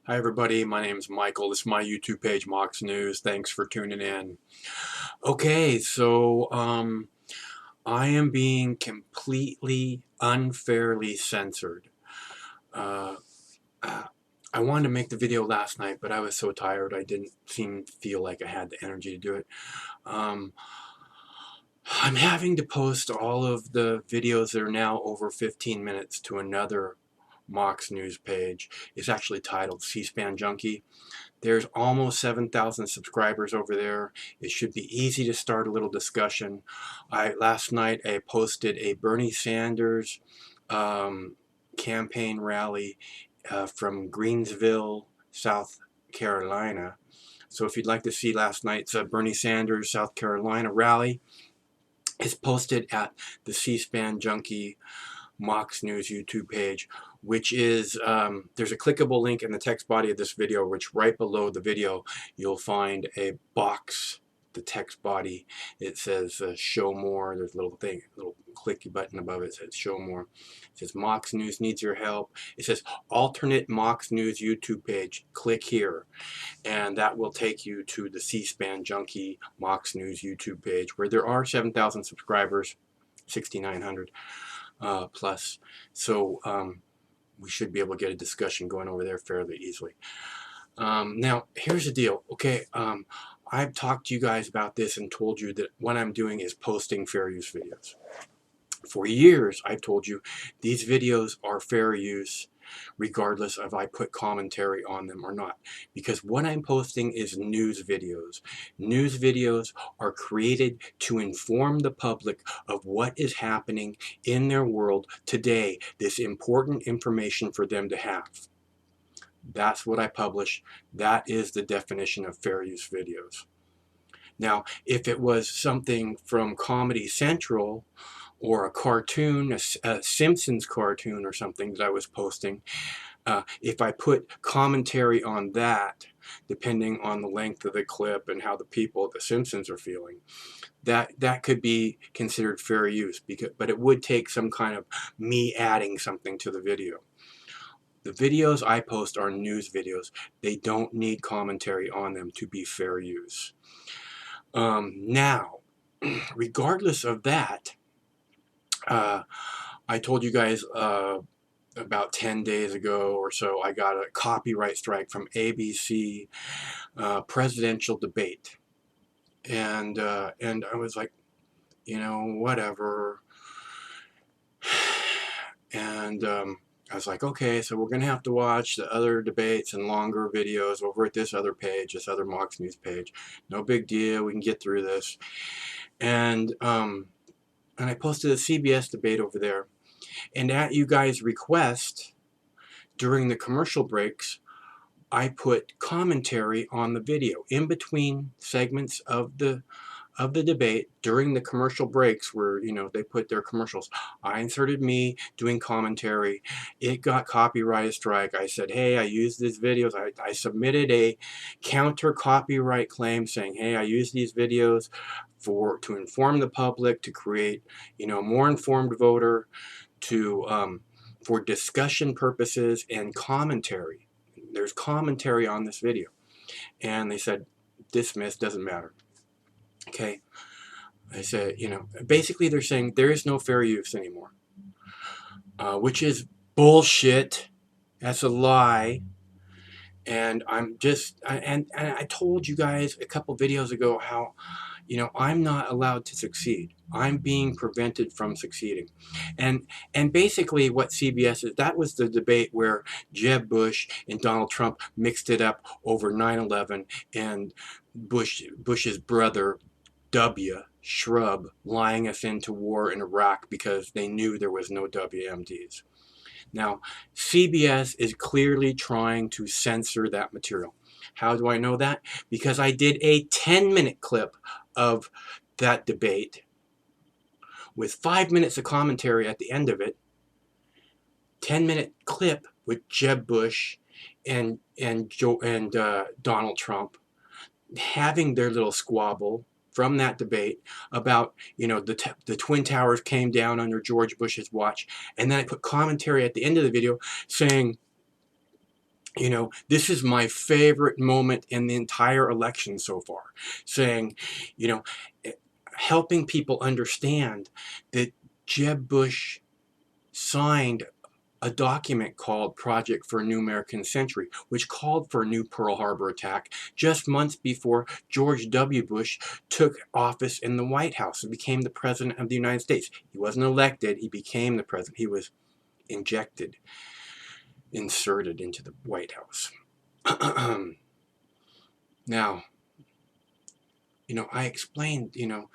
Hi everybody, my name is Michael. This is my YouTube page, MOX News. Thanks for tuning in. Okay, so I am being completely unfairly censored. Uh, uh, I wanted to make the video last night, but I was so tired I didn't feel like I had the energy to do it. Um, I'm having to post all of the videos that are now over 15 minutes to another MOX News page. It's actually titled C-SPAN Junkie. There's almost 7,000 subscribers over there. It should be easy to start a little discussion. Last night I posted a Bernie Sanders campaign rally from Greensville, South Carolina. So if you'd like to see last night's Bernie Sanders, South Carolina rally, it's posted at the C-SPAN Junkie MOX News YouTube page, which is, there's a clickable link in the text body of this video, which right below the video, you'll find a box, the text body. It says show more. There's a little thing, a little clicky button above it says show more. It says MOX News needs your help. It says alternate MOX News YouTube page. Click here. And that will take you to the C-SPAN Junkie MOX News YouTube page, where there are 7,000 subscribers, 6,900. Plus. So we should be able to get a discussion going over there fairly easily. Now, here's the deal. Okay, I've talked to you guys about this and told you that what I'm doing is posting fair use videos. For years, I've told you these videos are fair use regardless of I put commentary on them or not. Because what I'm posting is news videos. News videos are created to inform the public of what is happening in their world today. This important information for them to have. That's what I publish. That is the definition of fair use videos. Now, if it was something from Comedy Central or a cartoon, a Simpsons cartoon or something that I was posting, if I put commentary on that, depending on the length of the clip and how the people at the Simpsons are feeling, that could be considered fair use, but it would take some kind of me adding something to the video. The videos I post are news videos. They don't need commentary on them to be fair use. Now, regardless of that, I told you guys about 10 days ago or so, I got a copyright strike from ABC presidential debate. And I was like, you know, whatever. And I was like, okay, so we're going to have to watch the other debates and longer videos over at this other page, this other MOX News page. No big deal. We can get through this. And I posted a CBS debate over there. And at you guys' request, during the commercial breaks, I put commentary on the video in between segments of the debate during the commercial breaks where, you know, they put their commercials. I inserted me doing commentary. It got copyright strike. I said, hey, I used these videos. I submitted a counter copyright claim saying, hey, I used these videos to inform the public, to create, you know, a more informed voter, to for discussion purposes and commentary. There's commentary on this video. And they said, dismiss, doesn't matter. Okay. I said, you know, basically they're saying there is no fair use anymore, which is bullshit. That's a lie. And I'm just, and I told you guys a couple videos ago how, you know, I'm not allowed to succeed. I'm being prevented from succeeding. And basically what CBS is, that was the debate where Jeb Bush and Donald Trump mixed it up over 9/11 and Bush's brother, W. Shrub, lying us into war in Iraq because they knew there was no WMDs. Now, CBS is clearly trying to censor that material. How do I know that? Because I did a 10-minute clip of that debate with 5 minutes of commentary at the end of it. 10-minute clip with Jeb Bush and Donald Trump having their little squabble from that debate about, you know, the Twin Towers came down under George Bush's watch. And then I put commentary at the end of the video saying, You know, this is my favorite moment in the entire election so far, saying, you know, helping people understand that Jeb Bush signed a document called Project for a New American Century, which called for a new Pearl Harbor attack just months before George W. Bush took office in the White House and became the President of the United States. He wasn't elected, he became the President. He was inserted into the White House. Now, you know, I explained, you know,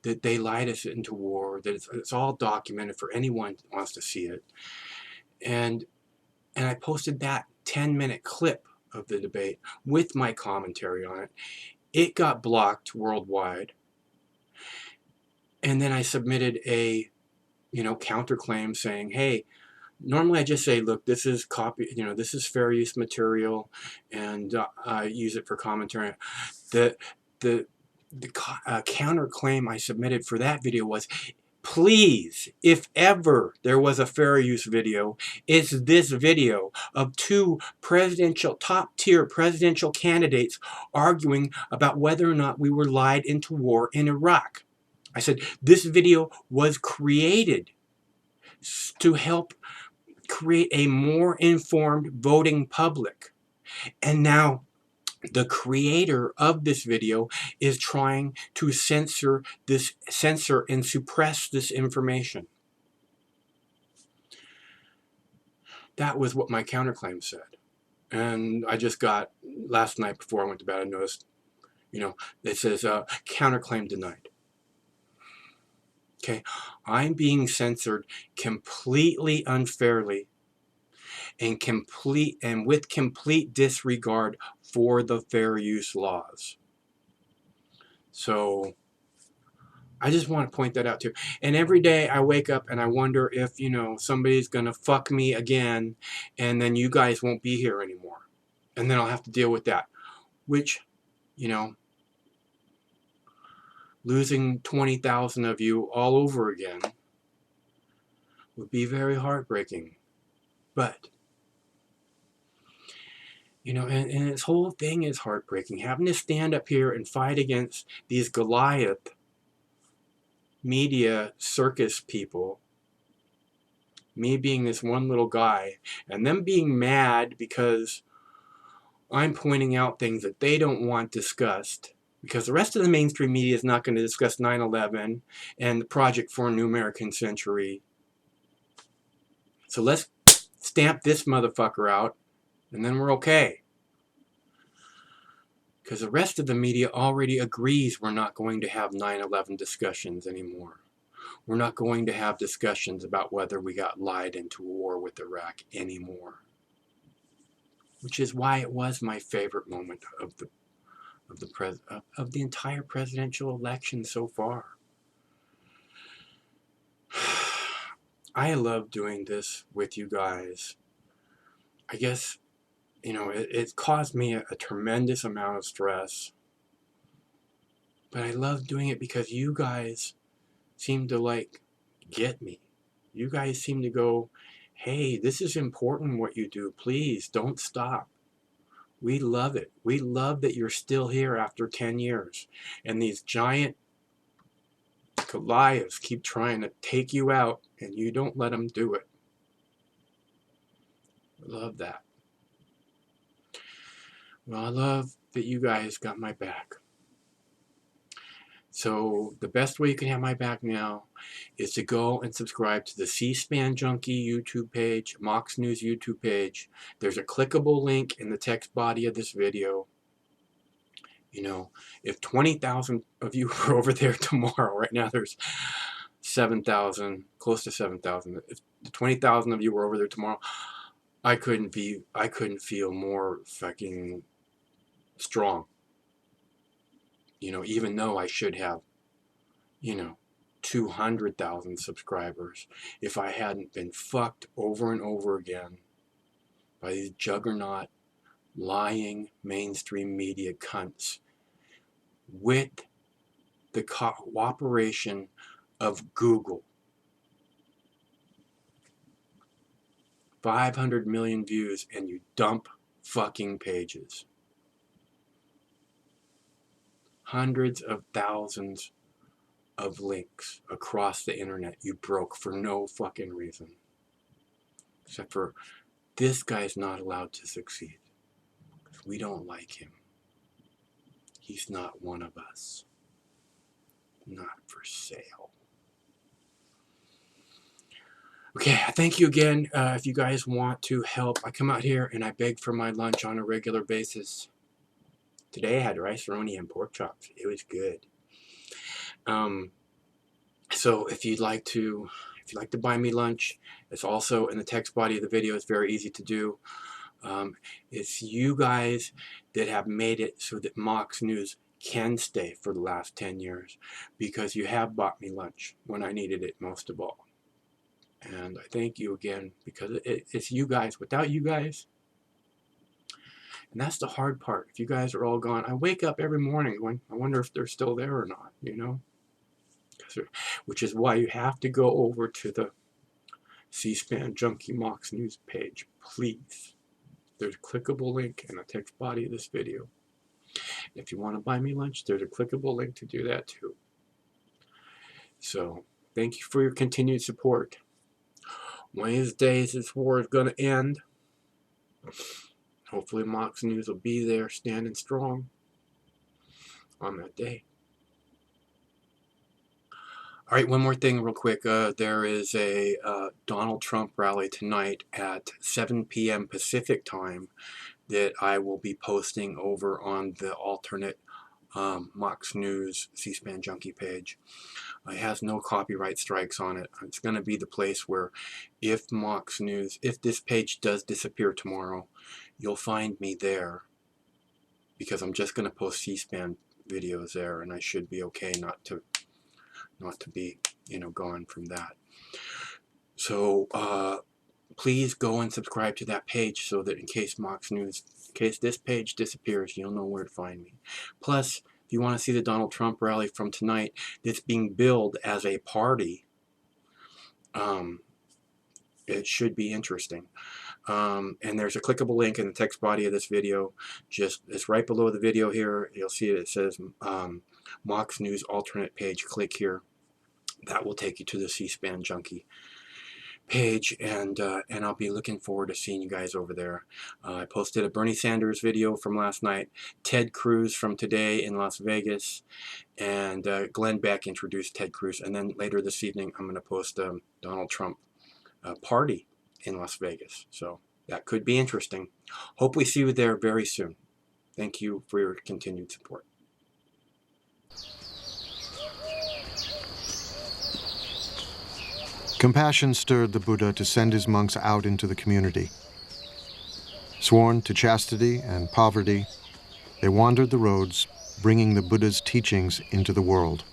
that they lied us into war, that it's all documented for anyone who wants to see it. And I posted that 10-minute clip of the debate with my commentary on it. It got blocked worldwide. And then I submitted a, you know, counterclaim saying, hey, normally I just say, look, this is copy, you know, this is fair use material, and I use it for commentary. The counterclaim I submitted for that video was, please, if ever there was a fair use video, it's this video of two top-tier presidential candidates arguing about whether or not we were lied into war in Iraq. I said, this video was created to help create a more informed voting public. And now the creator of this video is trying to censor and suppress this information. That was what my counterclaim said. And I just got, last night before I went to bed, I noticed, you know, it says counterclaim denied. Okay, I'm being censored completely unfairly and with complete disregard for the fair use laws. So I just want to point that out too. And every day I wake up and I wonder if, you know, somebody's going to fuck me again, and then you guys won't be here anymore. And then I'll have to deal with that. Which, you know, losing 20,000 of you all over again would be very heartbreaking. But, you know, and this whole thing is heartbreaking. Having to stand up here and fight against these Goliath media circus people, me being this one little guy, and them being mad because I'm pointing out things that they don't want discussed, because the rest of the mainstream media is not going to discuss 9/11 and the Project for a New American Century. So let's stamp this motherfucker out, and then we're okay. Because the rest of the media already agrees we're not going to have 9/11 discussions anymore. We're not going to have discussions about whether we got lied into war with Iraq anymore. Which is why it was my favorite moment of the entire presidential election so far. I love doing this with you guys. I guess, you know, it caused me a tremendous amount of stress. But I love doing it because you guys seem to, like, get me. You guys seem to go, hey, this is important what you do. Please don't stop. We love it. We love that you're still here after 10 years. And these giant Goliaths keep trying to take you out, and you don't let them do it. I love that. Well, I love that you guys got my back. So the best way you can have my back now is to go and subscribe to the C-SPAN Junkie YouTube page, MOX News YouTube page. There's a clickable link in the text body of this video. You know, if 20,000 of you were over there tomorrow, right now there's 7,000, close to 7,000. If 20,000 of you were over there tomorrow, I couldn't feel more fucking strong. You know, even though I should have, you know, 200,000 subscribers, if I hadn't been fucked over and over again by these juggernaut, lying mainstream media cunts with the cooperation of Google. 500 million views, and you dump fucking pages. Hundreds of thousands of links across the internet you broke for no fucking reason. Except for this guy's not allowed to succeed. Because we don't like him. He's not one of us. Not for sale. Okay, thank you again. If you guys want to help, I come out here and I beg for my lunch on a regular basis. Today I had rice roni and pork chops. It was good. So if you'd like to buy me lunch, it's also in the text body of the video. It's very easy to do. It's you guys that have made it so that MOX News can stay for the last 10 years, because you have bought me lunch when I needed it most of all. And I thank you again, because it's you guys. Without you guys, and that's the hard part. If you guys are all gone, I wake up every morning going, I wonder if they're still there or not, you know? Which is why you have to go over to the C-SPAN Junkie MOX News page, please. There's a clickable link in the text body of this video. If you want to buy me lunch, there's a clickable link to do that too. So, thank you for your continued support. One of these days, this war is going to end. Hopefully, MOX News will be there, standing strong on that day. All right, one more thing real quick. There is a Donald Trump rally tonight at 7 p.m. Pacific time that I will be posting over on the alternate MOX News C-SPAN Junkie page. It has no copyright strikes on it. It's going to be the place where if MOX News, if this page does disappear tomorrow, you'll find me there, because I'm just going to post C-SPAN videos there, and I should be okay not to be, you know, gone from that. So please go and subscribe to that page, so that in case MOX News, in case this page disappears, you'll know where to find me. Plus, if you want to see the Donald Trump rally from tonight, that's being billed as a party, it should be interesting. And there's a clickable link in the text body of this video. It's right below the video here. You'll see it says MOX News alternate page. Click here. That will take you to the C-SPAN Junkie page, and I'll be looking forward to seeing you guys over there. I posted a Bernie Sanders video from last night, Ted Cruz from today in Las Vegas, and Glenn Beck introduced Ted Cruz, and then later this evening I'm going to post a Donald Trump party in Las Vegas. So that could be interesting. Hope we see you there very soon. Thank you for your continued support. Compassion stirred the Buddha to send his monks out into the community. Sworn to chastity and poverty, they wandered the roads, bringing the Buddha's teachings into the world.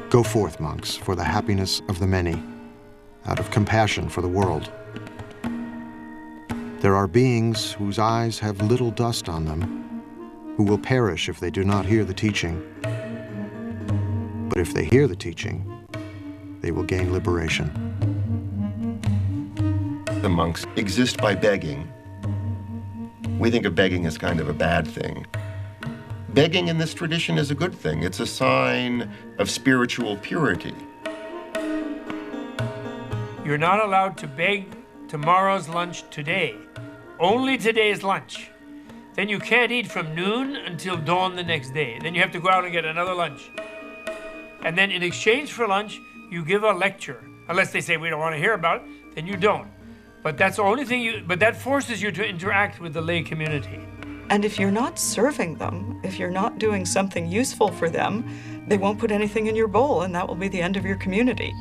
Go forth, monks, for the happiness of the many, out of compassion for the world. There are beings whose eyes have little dust on them, who will perish if they do not hear the teaching. But if they hear the teaching, they will gain liberation. The monks exist by begging. We think of begging as kind of a bad thing. Begging in this tradition is a good thing. It's a sign of spiritual purity. You're not allowed to beg tomorrow's lunch today. Only today's lunch. Then you can't eat from noon until dawn the next day. Then you have to go out and get another lunch. And then in exchange for lunch, you give a lecture. Unless they say we don't want to hear about it, then you don't. But that's the only thing but that forces you to interact with the lay community. And if you're not serving them, if you're not doing something useful for them, they won't put anything in your bowl, and that will be the end of your community.